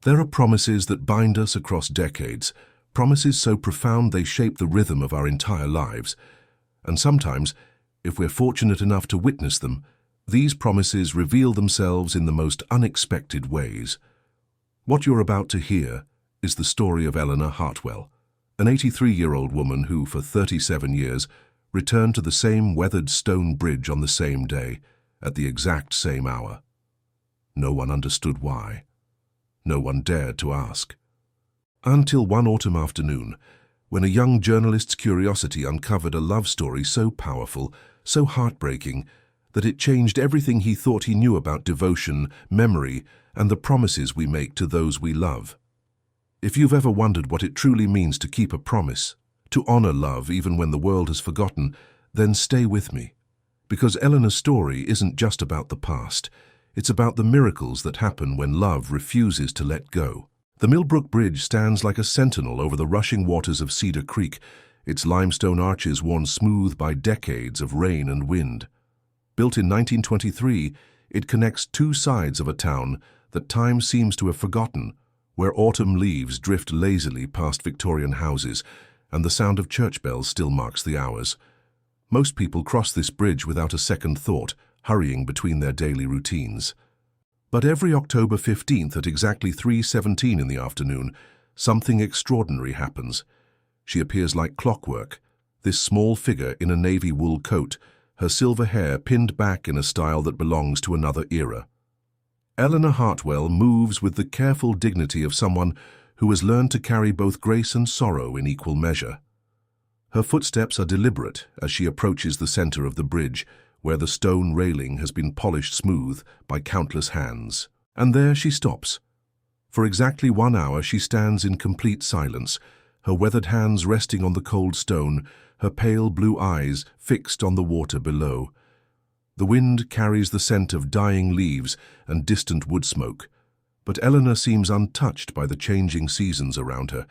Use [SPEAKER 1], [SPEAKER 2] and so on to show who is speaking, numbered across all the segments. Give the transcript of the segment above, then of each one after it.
[SPEAKER 1] There are promises that bind us across decades, promises so profound they shape the rhythm of our entire lives. And sometimes, if we're fortunate enough to witness them, these promises reveal themselves in the most unexpected ways. What you're about to hear is the story of Eleanor Hartwell, an 83-year-old woman who, for 37 years, returned to the same weathered stone bridge on the same day, at the exact same hour. No one understood why. No one dared to ask. Until one autumn afternoon, when a young journalist's curiosity uncovered a love story so powerful, so heartbreaking, that it changed everything he thought he knew about devotion, memory, and the promises we make to those we love. If you've ever wondered what it truly means to keep a promise, to honor love even when the world has forgotten, then stay with me. Because Eleanor's story isn't just about the past. It's about the miracles that happen when love refuses to let go. The Millbrook Bridge stands like a sentinel over the rushing waters of Cedar Creek, its limestone arches worn smooth by decades of rain and wind. Built in 1923, it connects two sides of a town that time seems to have forgotten, where autumn leaves drift lazily past Victorian houses and the sound of church bells still marks the hours. Most people cross this bridge without a second thought, hurrying between their daily routines. But every October 15th at exactly 3:17 in the afternoon, something extraordinary happens. She appears like clockwork, this small figure in a navy wool coat, her silver hair pinned back in a style that belongs to another era. Eleanor Hartwell moves with the careful dignity of someone who has learned to carry both grace and sorrow in equal measure. Her footsteps are deliberate as she approaches the center of the bridge, where the stone railing has been polished smooth by countless hands. And there she stops. For exactly 1 hour she stands in complete silence, her weathered hands resting on the cold stone, her pale blue eyes fixed on the water below. The wind carries the scent of dying leaves and distant wood smoke, but Eleanor seems untouched by the changing seasons around her.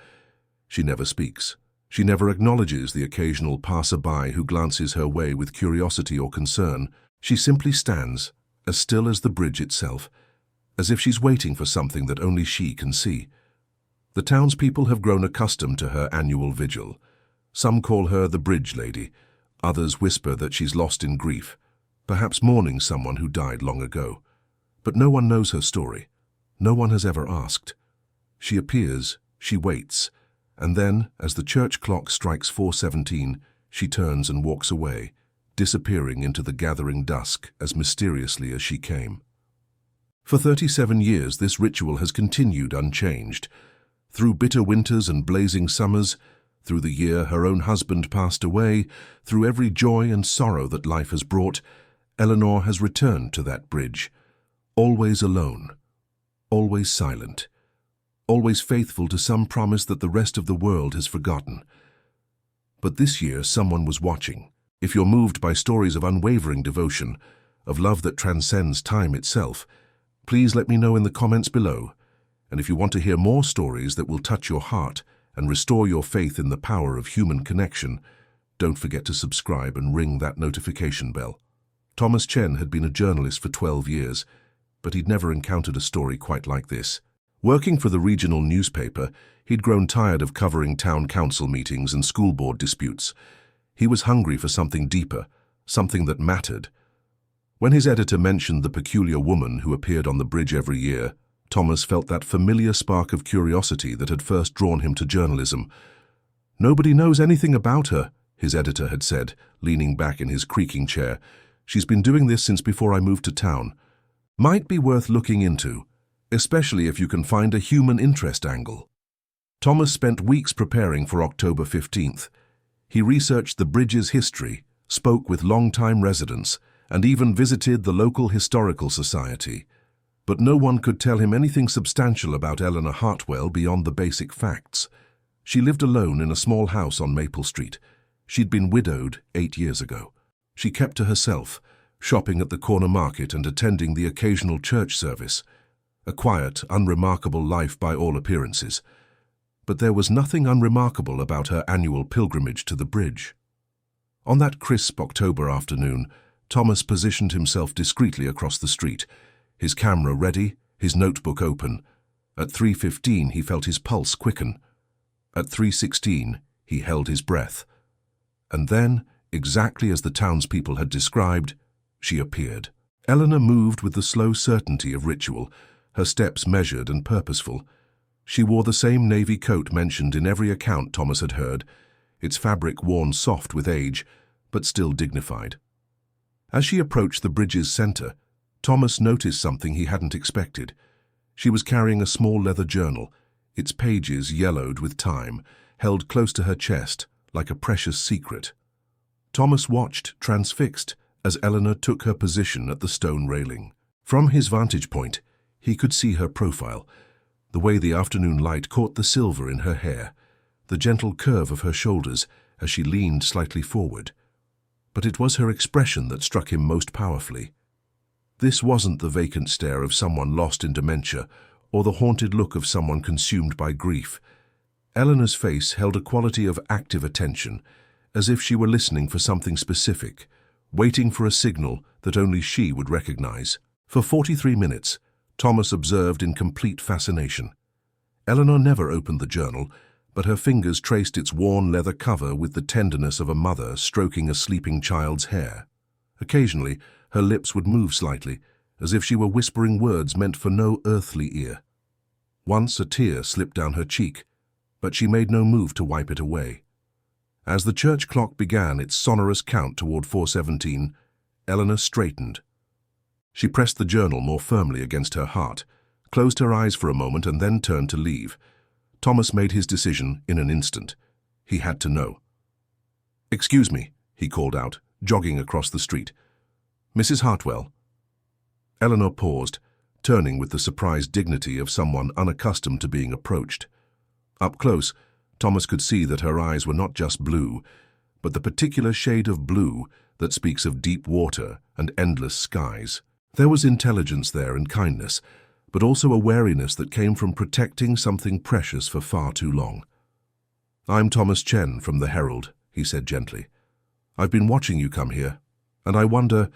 [SPEAKER 1] She never speaks. She never acknowledges the occasional passer-by who glances her way with curiosity or concern. She simply stands, as still as the bridge itself, as if she's waiting for something that only she can see. The townspeople have grown accustomed to her annual vigil. Some call her the Bridge Lady. Others whisper that she's lost in grief, perhaps mourning someone who died long ago. But no one knows her story. No one has ever asked. She appears, she waits, and then, as the church clock strikes 4:17, she turns and walks away, disappearing into the gathering dusk as mysteriously as she came. For 37 years, this ritual has continued unchanged. Through bitter winters and blazing summers, through the year her own husband passed away, through every joy and sorrow that life has brought, Eleanor has returned to that bridge, always alone, always silent, always faithful to some promise that the rest of the world has forgotten. But this year someone was watching. If you're moved by stories of unwavering devotion, of love that transcends time itself, please let me know in the comments below. And if you want to hear more stories that will touch your heart and restore your faith in the power of human connection, don't forget to subscribe and ring that notification bell. Thomas Chen had been a journalist for 12 years, but he'd never encountered a story quite like this. Working for the regional newspaper, he'd grown tired of covering town council meetings and school board disputes. He was hungry for something deeper, something that mattered. When his editor mentioned the peculiar woman who appeared on the bridge every year, Thomas felt that familiar spark of curiosity that had first drawn him to journalism. "Nobody knows anything about her," his editor had said, leaning back in his creaking chair. "She's been doing this since before I moved to town. Might be worth looking into, especially if you can find a human interest angle." Thomas spent weeks preparing for October 15th. He researched the bridge's history, spoke with long-time residents, and even visited the local historical society. But no one could tell him anything substantial about Eleanor Hartwell beyond the basic facts. She lived alone in a small house on Maple Street. She'd been widowed 8 years ago. She kept to herself, shopping at the corner market and attending the occasional church service. A quiet, unremarkable life by all appearances. But there was nothing unremarkable about her annual pilgrimage to the bridge. On that crisp October afternoon, Thomas positioned himself discreetly across the street, his camera ready, his notebook open. At 3:15 he felt his pulse quicken. At 3:16 he held his breath. And then, exactly as the townspeople had described, she appeared. Eleanor moved with the slow certainty of ritual, her steps measured and purposeful. She wore the same navy coat mentioned in every account Thomas had heard, its fabric worn soft with age, but still dignified. As she approached the bridge's center, Thomas noticed something he hadn't expected. She was carrying a small leather journal, its pages yellowed with time, held close to her chest, like a precious secret. Thomas watched, transfixed, as Eleanor took her position at the stone railing. From his vantage point, he could see her profile, the way the afternoon light caught the silver in her hair, the gentle curve of her shoulders as she leaned slightly forward. But it was her expression that struck him most powerfully. This wasn't the vacant stare of someone lost in dementia or the haunted look of someone consumed by grief. Eleanor's face held a quality of active attention, as if she were listening for something specific, waiting for a signal that only she would recognize. For 43 minutes, Thomas observed in complete fascination. Eleanor never opened the journal, but her fingers traced its worn leather cover with the tenderness of a mother stroking a sleeping child's hair. Occasionally, her lips would move slightly, as if she were whispering words meant for no earthly ear. Once a tear slipped down her cheek, but she made no move to wipe it away. As the church clock began its sonorous count toward 4:17, Eleanor straightened. She pressed the journal more firmly against her heart, closed her eyes for a moment, and then turned to leave. Thomas made his decision in an instant. He had to know. "Excuse me," he called out, jogging across the street. "Mrs. Hartwell?" Eleanor paused, turning with the surprised dignity of someone unaccustomed to being approached. Up close, Thomas could see that her eyes were not just blue, but the particular shade of blue that speaks of deep water and endless skies. There was intelligence there and kindness, but also a wariness that came from protecting something precious for far too long. "I'm Thomas Chen from the Herald," he said gently. "I've been watching you come here, and I wonder,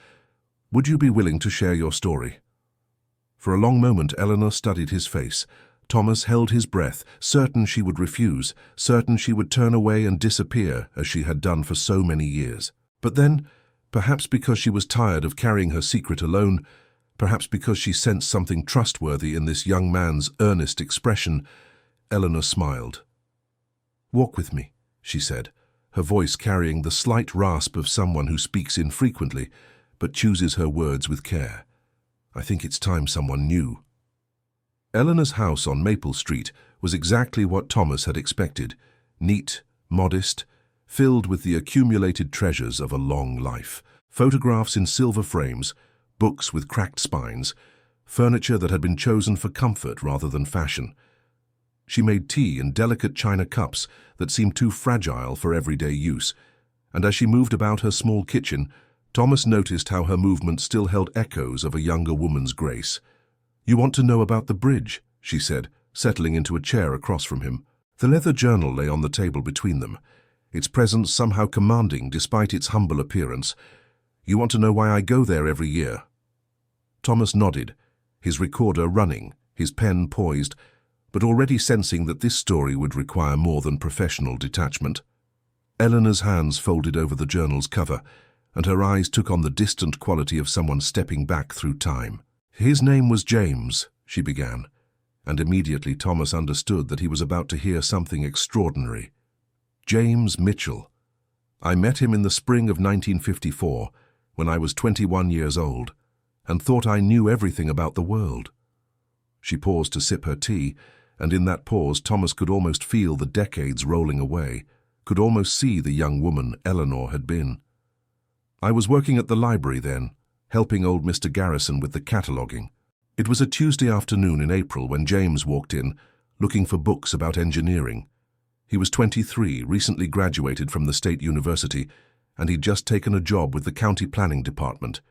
[SPEAKER 1] would you be willing to share your story?" For a long moment Eleanor studied his face. Thomas held his breath, certain she would refuse, certain she would turn away and disappear as she had done for so many years. But then, perhaps because she was tired of carrying her secret alone, perhaps because she sensed something trustworthy in this young man's earnest expression, Eleanor smiled. "Walk with me," she said, her voice carrying the slight rasp of someone who speaks infrequently, but chooses her words with care. "I think it's time someone knew." Eleanor's house on Maple Street was exactly what Thomas had expected, neat, modest, filled with the accumulated treasures of a long life. Photographs in silver frames, books with cracked spines, furniture that had been chosen for comfort rather than fashion. She made tea in delicate china cups that seemed too fragile for everyday use, and as she moved about her small kitchen, Thomas noticed how her movement still held echoes of a younger woman's grace. "You want to know about the bridge?" she said, settling into a chair across from him. The leather journal lay on the table between them, its presence somehow commanding despite its humble appearance. "You want to know why I go there every year?" Thomas nodded, his recorder running, his pen poised, but already sensing that this story would require more than professional detachment. Eleanor's hands folded over the journal's cover, and her eyes took on the distant quality of someone stepping back through time. "His name was James," she began, and immediately Thomas understood that he was about to hear something extraordinary. "James Mitchell. I met him in the spring of 1954, when I was 21 years old, and thought I knew everything about the world." She paused to sip her tea, and in that pause Thomas could almost feel the decades rolling away, could almost see the young woman Eleanor had been. "I was working at the library then, helping old Mr. Garrison with the cataloguing. It was a Tuesday afternoon in April when James walked in, looking for books about engineering. He was 23, recently graduated from the State University, and he'd just taken a job with the county planning department.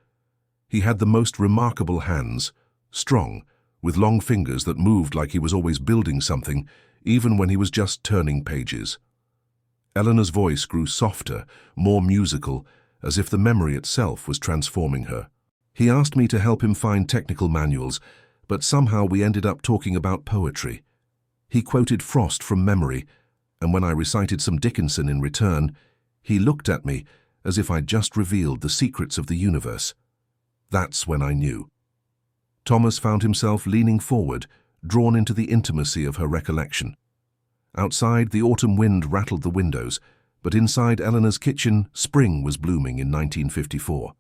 [SPEAKER 1] He had the most remarkable hands, strong, with long fingers that moved like he was always building something, even when he was just turning pages. Eleanor's voice grew softer, more musical, as if the memory itself was transforming her. "He asked me to help him find technical manuals, but somehow we ended up talking about poetry. He quoted Frost from memory, and when I recited some Dickinson in return, he looked at me as if I'd just revealed the secrets of the universe. That's when I knew. Thomas found himself leaning forward, drawn into the intimacy of her recollection. Outside, the autumn wind rattled the windows, but inside Eleanor's kitchen, spring was blooming in 1954.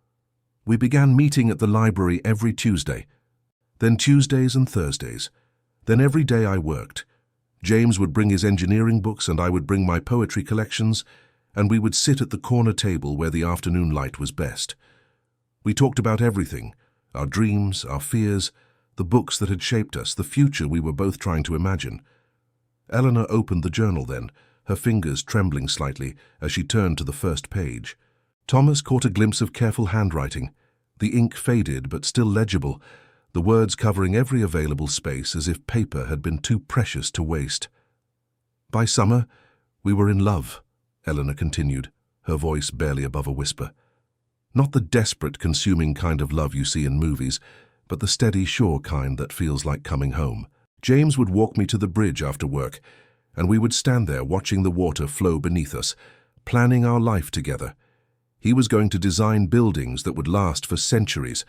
[SPEAKER 1] We began meeting at the library every Tuesday, then Tuesdays and Thursdays. Then every day I worked. James would bring his engineering books and I would bring my poetry collections, and we would sit at the corner table where the afternoon light was best. We talked about everything, our dreams, our fears, the books that had shaped us, the future we were both trying to imagine. Eleanor opened the journal then, her fingers trembling slightly as she turned to the first page. Thomas caught a glimpse of careful handwriting, the ink faded but still legible, the words covering every available space as if paper had been too precious to waste. By summer, we were in love, Eleanor continued, her voice barely above a whisper. Not the desperate, consuming kind of love you see in movies, but the steady, sure kind that feels like coming home. James would walk me to the bridge after work, and we would stand there watching the water flow beneath us, planning our life together. He was going to design buildings that would last for centuries.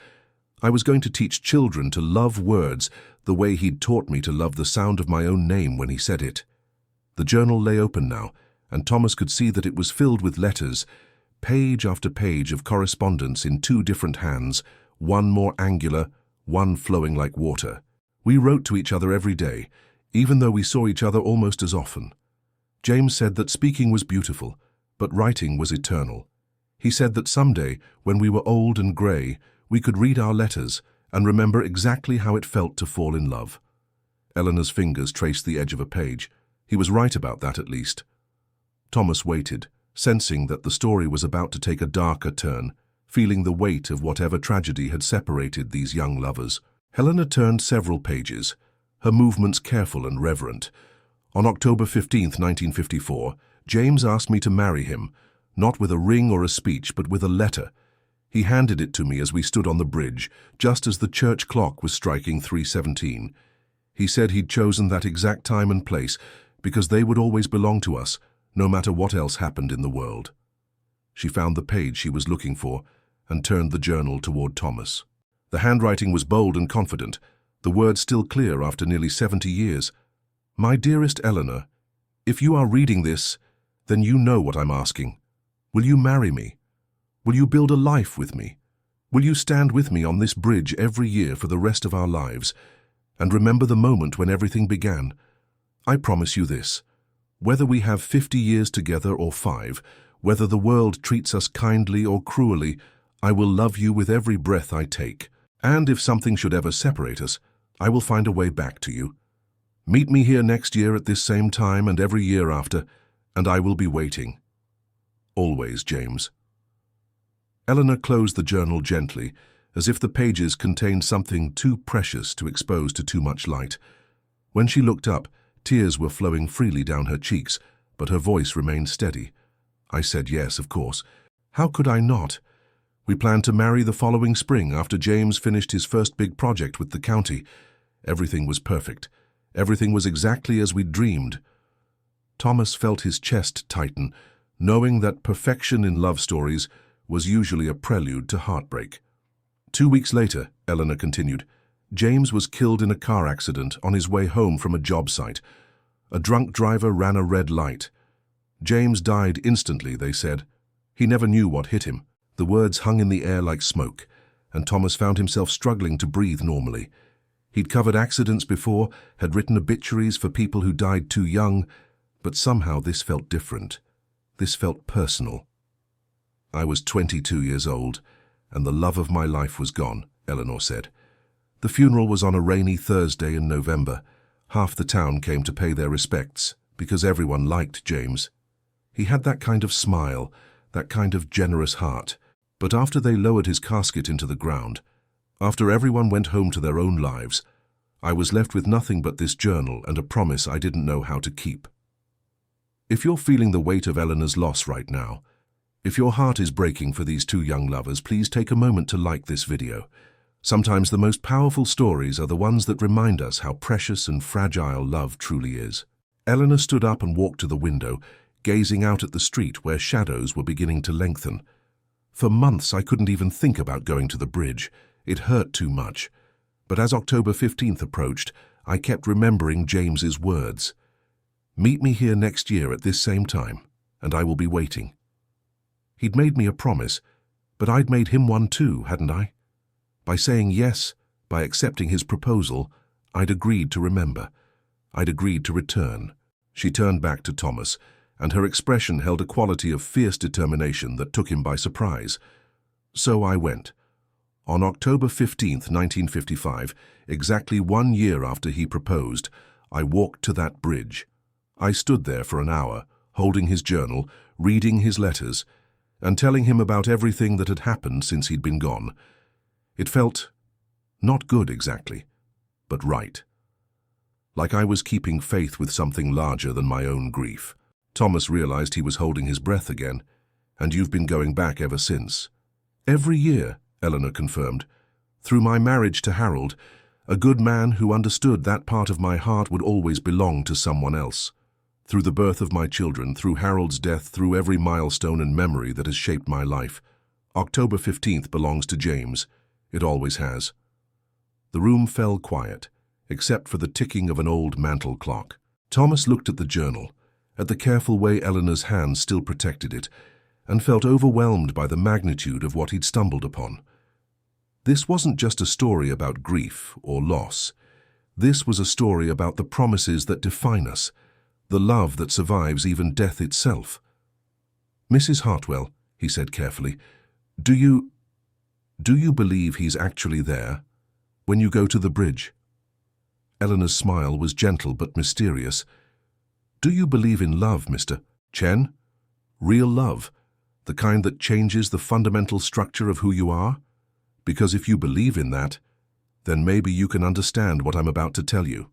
[SPEAKER 1] I was going to teach children to love words the way he'd taught me to love the sound of my own name when he said it. The journal lay open now, and Thomas could see that it was filled with letters, page after page of correspondence in two different hands, one more angular, one flowing like water. We wrote to each other every day, even though we saw each other almost as often. James said that speaking was beautiful, but writing was eternal. He said that someday, when we were old and grey, we could read our letters and remember exactly how it felt to fall in love. Eleanor's fingers traced the edge of a page. He was right about that at least. Thomas waited, sensing that the story was about to take a darker turn, feeling the weight of whatever tragedy had separated these young lovers. Eleanor turned several pages, her movements careful and reverent. On October 15, 1954, James asked me to marry him, not with a ring or a speech, but with a letter. He handed it to me as we stood on the bridge, just as the church clock was striking 3:17. He said he'd chosen that exact time and place because they would always belong to us, no matter what else happened in the world. She found the page she was looking for and turned the journal toward Thomas. The handwriting was bold and confident, the words still clear after nearly 70 years. My dearest Eleanor, if you are reading this, then you know what I'm asking. Will you marry me? Will you build a life with me? Will you stand with me on this bridge every year for the rest of our lives and remember the moment when everything began? I promise you this. Whether we have 50 years together or 5, whether the world treats us kindly or cruelly, I will love you with every breath I take. And if something should ever separate us, I will find a way back to you. Meet me here next year at this same time and every year after, and I will be waiting. Always, James. Eleanor closed the journal gently, as if the pages contained something too precious to expose to too much light. When she looked up, tears were flowing freely down her cheeks, but her voice remained steady. I said yes, of course. How could I not? We planned to marry the following spring after James finished his first big project with the county. Everything was perfect. Everything was exactly as we'd dreamed. Thomas felt his chest tighten, knowing that perfection in love stories was usually a prelude to heartbreak. 2 weeks later, Eleanor continued, James was killed in a car accident on his way home from a job site. A drunk driver ran a red light. James died instantly, they said. He never knew what hit him. The words hung in the air like smoke, and Thomas found himself struggling to breathe normally. He'd covered accidents before, had written obituaries for people who died too young, but somehow this felt different. This felt personal. I was 22 years old, and the love of my life was gone, Eleanor said. The funeral was on a rainy Thursday in November. Half the town came to pay their respects, because everyone liked James. He had that kind of smile, that kind of generous heart. But after they lowered his casket into the ground, after everyone went home to their own lives, I was left with nothing but this journal and a promise I didn't know how to keep. If you're feeling the weight of Eleanor's loss right now, if your heart is breaking for these two young lovers, please take a moment to like this video. Sometimes the most powerful stories are the ones that remind us how precious and fragile love truly is. Eleanor stood up and walked to the window, gazing out at the street where shadows were beginning to lengthen. For months I couldn't even think about going to the bridge. It hurt too much. But as October 15th approached, I kept remembering James's words. "Meet me here next year at this same time, and I will be waiting." He'd made me a promise, but I'd made him one too, hadn't I? By saying yes, by accepting his proposal, I'd agreed to remember. I'd agreed to return. She turned back to Thomas, and her expression held a quality of fierce determination that took him by surprise. So I went. On October 15th, 1955, exactly 1 year after he proposed, I walked to that bridge. I stood there for an hour, holding his journal, reading his letters, and telling him about everything that had happened since he'd been gone. It felt not good exactly, but right. Like I was keeping faith with something larger than my own grief. Thomas realized he was holding his breath again. "And you've been going back ever since?" "Every year," Eleanor confirmed. "Through my marriage to Harold, a good man who understood that part of my heart would always belong to someone else. Through the birth of my children, through Harold's death, through every milestone and memory that has shaped my life. October 15th belongs to James. It always has." The room fell quiet, except for the ticking of an old mantel clock. Thomas looked at the journal, at the careful way Eleanor's hand still protected it, and felt overwhelmed by the magnitude of what he'd stumbled upon. This wasn't just a story about grief or loss. This was a story about the promises that define us, the love that survives even death itself. "Mrs. Hartwell," he said carefully, Do you believe he's actually there, when you go to the bridge?" Eleanor's smile was gentle but mysterious. "Do you believe in love, Mr. Chen? Real love, the kind that changes the fundamental structure of who you are? Because if you believe in that, then maybe you can understand what I'm about to tell you."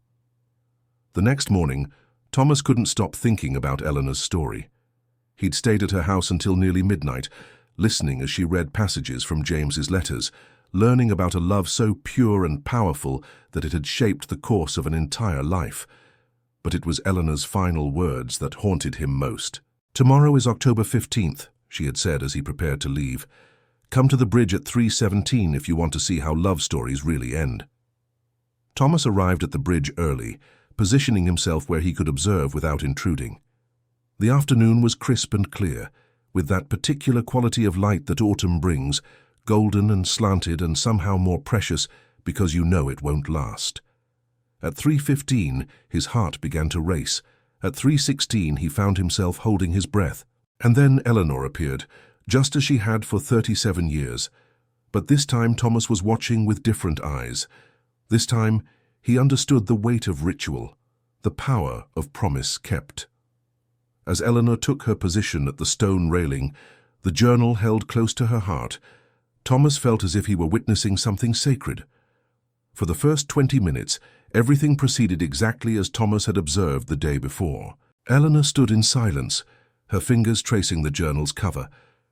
[SPEAKER 1] The next morning, Thomas couldn't stop thinking about Eleanor's story. He'd stayed at her house until nearly midnight, listening as she read passages from James's letters, learning about a love so pure and powerful that it had shaped the course of an entire life. But it was Eleanor's final words that haunted him most. "Tomorrow is October 15th, she had said as he prepared to leave. "Come to the bridge at 3:17 if you want to see how love stories really end." Thomas arrived at the bridge early, positioning himself where he could observe without intruding. The afternoon was crisp and clear, with that particular quality of light that autumn brings, golden and slanted and somehow more precious because you know it won't last. At 3:15, his heart began to race. At 3:16, he found himself holding his breath. And then Eleanor appeared, just as she had for 37 years. But this time Thomas was watching with different eyes. This time, he understood the weight of ritual, the power of promise kept. As Eleanor took her position at the stone railing, the journal held close to her heart, Thomas felt as if he were witnessing something sacred. For the first 20 minutes, everything proceeded exactly as Thomas had observed the day before. Eleanor stood in silence, her fingers tracing the journal's cover,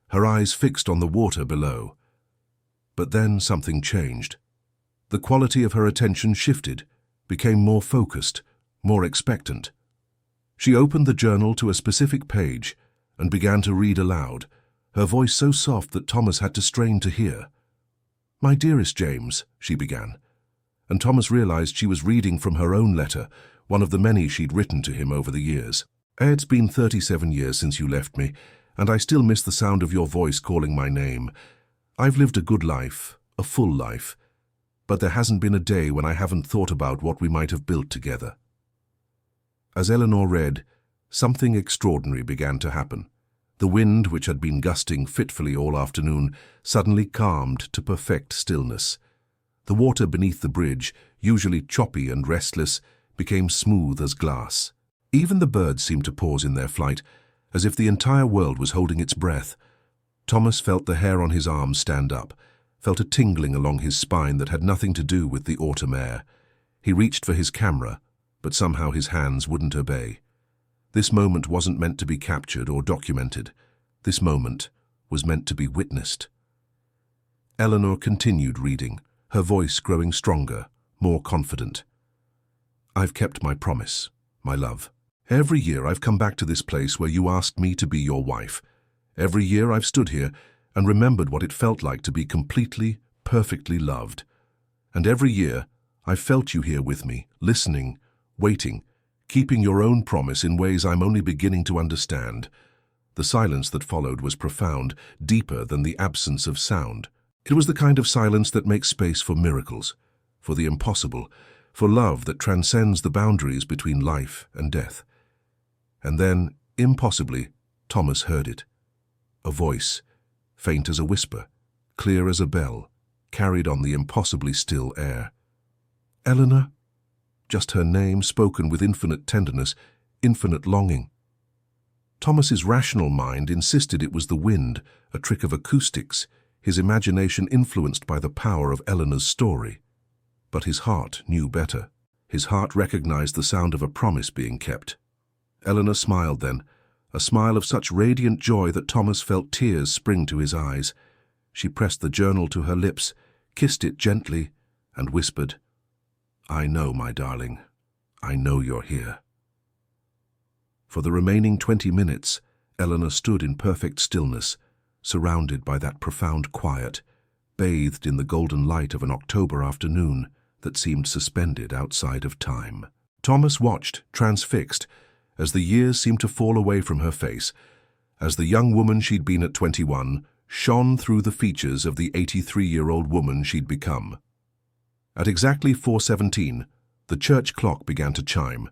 [SPEAKER 1] her eyes fixed on the water below. But then something changed. The quality of her attention shifted, became more focused, more expectant. She opened the journal to a specific page and began to read aloud, her voice so soft that Thomas had to strain to hear. "My dearest James," she began, and Thomas realized she was reading from her own letter, one of the many she'd written to him over the years. "It's been 37 years since you left me, and I still miss the sound of your voice calling my name. I've lived a good life, a full life, but there hasn't been a day when I haven't thought about what we might have built together." As Eleanor read, something extraordinary began to happen. The wind, which had been gusting fitfully all afternoon, suddenly calmed to perfect stillness. The water beneath the bridge, usually choppy and restless, became smooth as glass. Even the birds seemed to pause in their flight, as if the entire world was holding its breath. Thomas felt the hair on his arms stand up, felt a tingling along his spine that had nothing to do with the autumn air. He reached for his camera, but somehow his hands wouldn't obey. This moment wasn't meant to be captured or documented. This moment was meant to be witnessed. Eleanor continued reading, her voice growing stronger, more confident. "I've kept my promise, my love. Every year I've come back to this place where you asked me to be your wife. Every year I've stood here and remembered what it felt like to be completely, perfectly loved. And every year I've felt you here with me, listening, waiting, keeping your own promise in ways I'm only beginning to understand." The silence that followed was profound, deeper than the absence of sound. It was the kind of silence that makes space for miracles, for the impossible, for love that transcends the boundaries between life and death. And then, impossibly, Thomas heard it. A voice, faint as a whisper, clear as a bell, carried on the impossibly still air. "Eleanor?" Just her name, spoken with infinite tenderness, infinite longing. Thomas's rational mind insisted it was the wind, a trick of acoustics, his imagination influenced by the power of Eleanor's story. But his heart knew better. His heart recognized the sound of a promise being kept. Eleanor smiled then, a smile of such radiant joy that Thomas felt tears spring to his eyes. She pressed the journal to her lips, kissed it gently, and whispered, "I know, my darling. I know you're here." For the remaining 20 minutes, Eleanor stood in perfect stillness, surrounded by that profound quiet, bathed in the golden light of an October afternoon that seemed suspended outside of time. Thomas watched, transfixed, as the years seemed to fall away from her face, as the young woman she'd been at 21 shone through the features of the 83-year-old woman she'd become. At exactly 4:17, the church clock began to chime.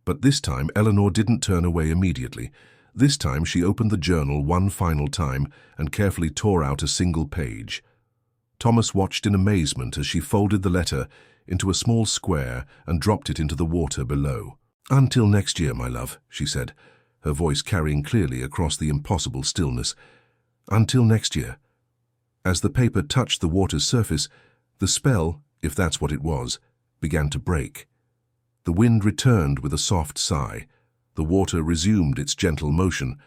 [SPEAKER 1] But this time Eleanor didn't turn away immediately. This time she opened the journal one final time and carefully tore out a single page. Thomas watched in amazement as she folded the letter into a small square and dropped it into the water below. "Until next year, my love," she said, her voice carrying clearly across the impossible stillness. "Until next year." As the paper touched the water's surface, the spell, if that's what it was, began to break. The wind returned with a soft sigh, the water resumed its gentle motion,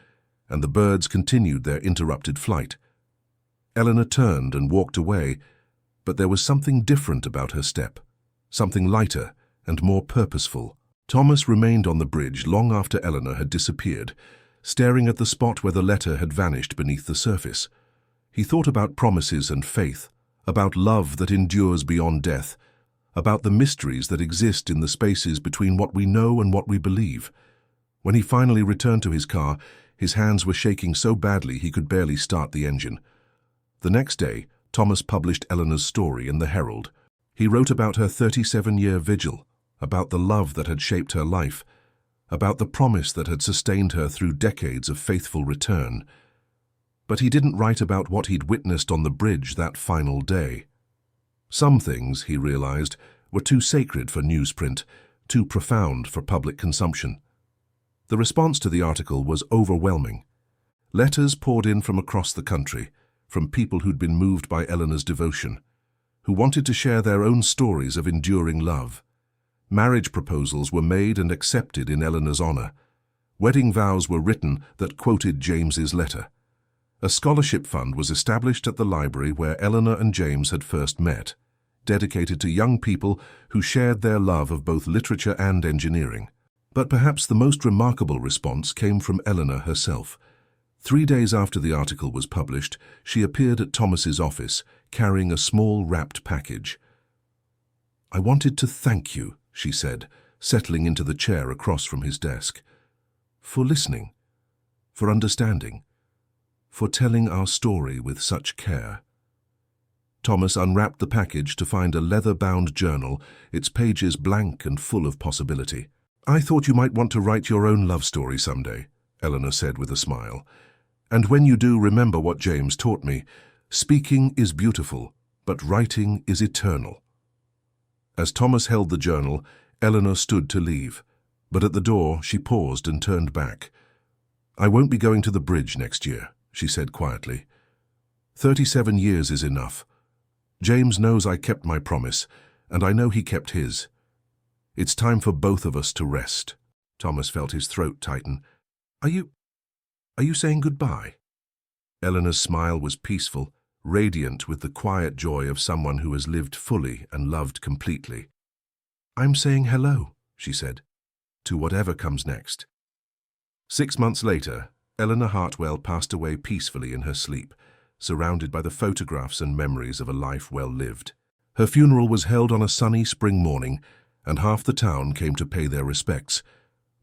[SPEAKER 1] and the birds continued their interrupted flight. Eleanor turned and walked away, but there was something different about her step, something lighter and more purposeful. Thomas remained on the bridge long after Eleanor had disappeared, staring at the spot where the letter had vanished beneath the surface. He thought about promises and faith, about love that endures beyond death, about the mysteries that exist in the spaces between what we know and what we believe. When he finally returned to his car, his hands were shaking so badly he could barely start the engine. The next day, Thomas published Eleanor's story in the Herald. He wrote about her 37-year vigil, about the love that had shaped her life, about the promise that had sustained her through decades of faithful return. But he didn't write about what he'd witnessed on the bridge that final day. Some things, he realized, were too sacred for newsprint, too profound for public consumption. The response to the article was overwhelming. Letters poured in from across the country, from people who'd been moved by Eleanor's devotion, who wanted to share their own stories of enduring love. Marriage proposals were made and accepted in Eleanor's honor. Wedding vows were written that quoted James's letter. A scholarship fund was established at the library where Eleanor and James had first met, dedicated to young people who shared their love of both literature and engineering. But perhaps the most remarkable response came from Eleanor herself. 3 days after the article was published, she appeared at Thomas's office, carrying a small wrapped package. "I wanted to thank you," she said, settling into the chair across from his desk, "for listening, for understanding, for telling our story with such care." Thomas unwrapped the package to find a leather-bound journal, its pages blank and full of possibility. "I thought you might want to write your own love story someday," Eleanor said with a smile. "And when you do, remember what James taught me. Speaking is beautiful, but writing is eternal." As Thomas held the journal, Eleanor stood to leave, but at the door she paused and turned back. "I won't be going to the bridge next year," she said quietly. 37 years is enough. James knows I kept my promise, and I know he kept his. It's time for both of us to rest." Thomas felt his throat tighten. Are you saying goodbye?" Eleanor's smile was peaceful, radiant with the quiet joy of someone who has lived fully and loved completely. "I'm saying hello," she said, "to whatever comes next." 6 months later, Eleanor Hartwell passed away peacefully in her sleep, surrounded by the photographs and memories of a life well lived. Her funeral was held on a sunny spring morning, and half the town came to pay their respects,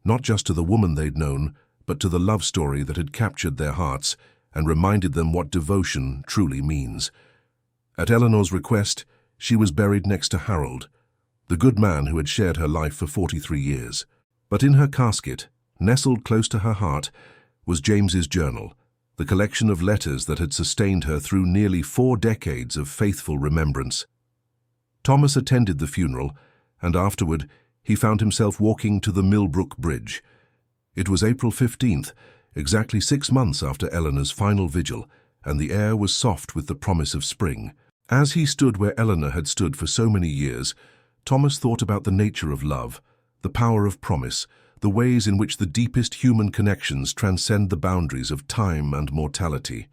[SPEAKER 1] not just to the woman they'd known, but to the love story that had captured their hearts and reminded them what devotion truly means. At Eleanor's request, she was buried next to Harold, the good man who had shared her life for 43 years. But in her casket, nestled close to her heart, was James's journal, the collection of letters that had sustained her through nearly 4 decades of faithful remembrance. Thomas attended the funeral, and afterward he found himself walking to the Millbrook Bridge. It was April 15th, exactly 6 months after Eleanor's final vigil, and the air was soft with the promise of spring. As he stood where Eleanor had stood for so many years, Thomas thought about the nature of love, the power of promise, the ways in which the deepest human connections transcend the boundaries of time and mortality.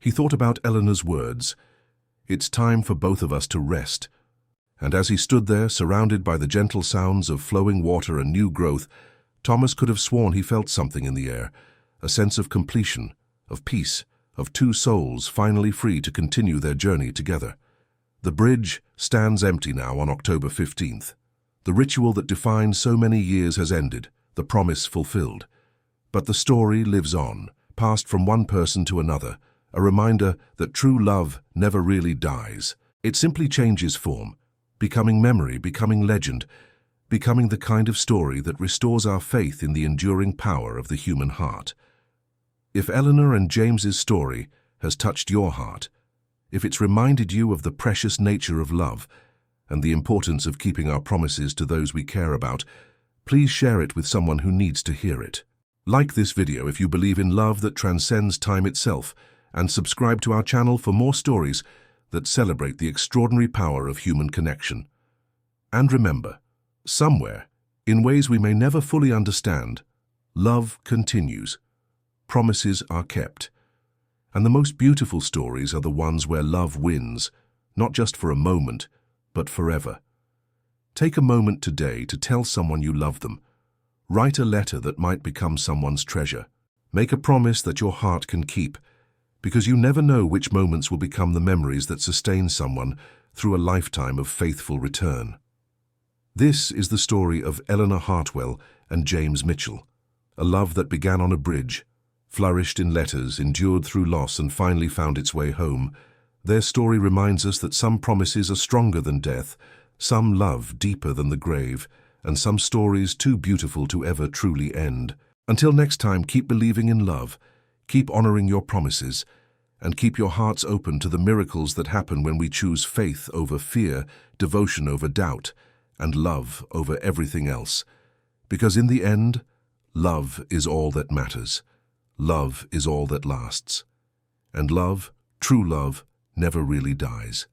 [SPEAKER 1] He thought about Eleanor's words, "It's time for both of us to rest." And as he stood there, surrounded by the gentle sounds of flowing water and new growth, Thomas could have sworn he felt something in the air, a sense of completion, of peace, of 2 souls finally free to continue their journey together. The bridge stands empty now on October 15th. The ritual that defined so many years has ended, the promise fulfilled. But the story lives on, passed from one person to another, a reminder that true love never really dies. It simply changes form, becoming memory, becoming legend, becoming the kind of story that restores our faith in the enduring power of the human heart. If Eleanor and James's story has touched your heart, if it's reminded you of the precious nature of love and the importance of keeping our promises to those we care about, please share it with someone who needs to hear it. Like this video if you believe in love that transcends time itself, and subscribe to our channel for more stories that celebrate the extraordinary power of human connection. And remember, somewhere, in ways we may never fully understand, love continues. Promises are kept. And the most beautiful stories are the ones where love wins, not just for a moment, but forever. Take a moment today to tell someone you love them. Write a letter that might become someone's treasure. Make a promise that your heart can keep, because you never know which moments will become the memories that sustain someone through a lifetime of faithful return. This is the story of Eleanor Hartwell and James Mitchell, a love that began on a bridge, flourished in letters, endured through loss, and finally found its way home. Their story reminds us that some promises are stronger than death, some love deeper than the grave, and some stories too beautiful to ever truly end. Until next time, keep believing in love, keep honoring your promises, and keep your hearts open to the miracles that happen when we choose faith over fear, devotion over doubt, and love over everything else. Because in the end, love is all that matters. Love is all that lasts. And love, true love, never really dies.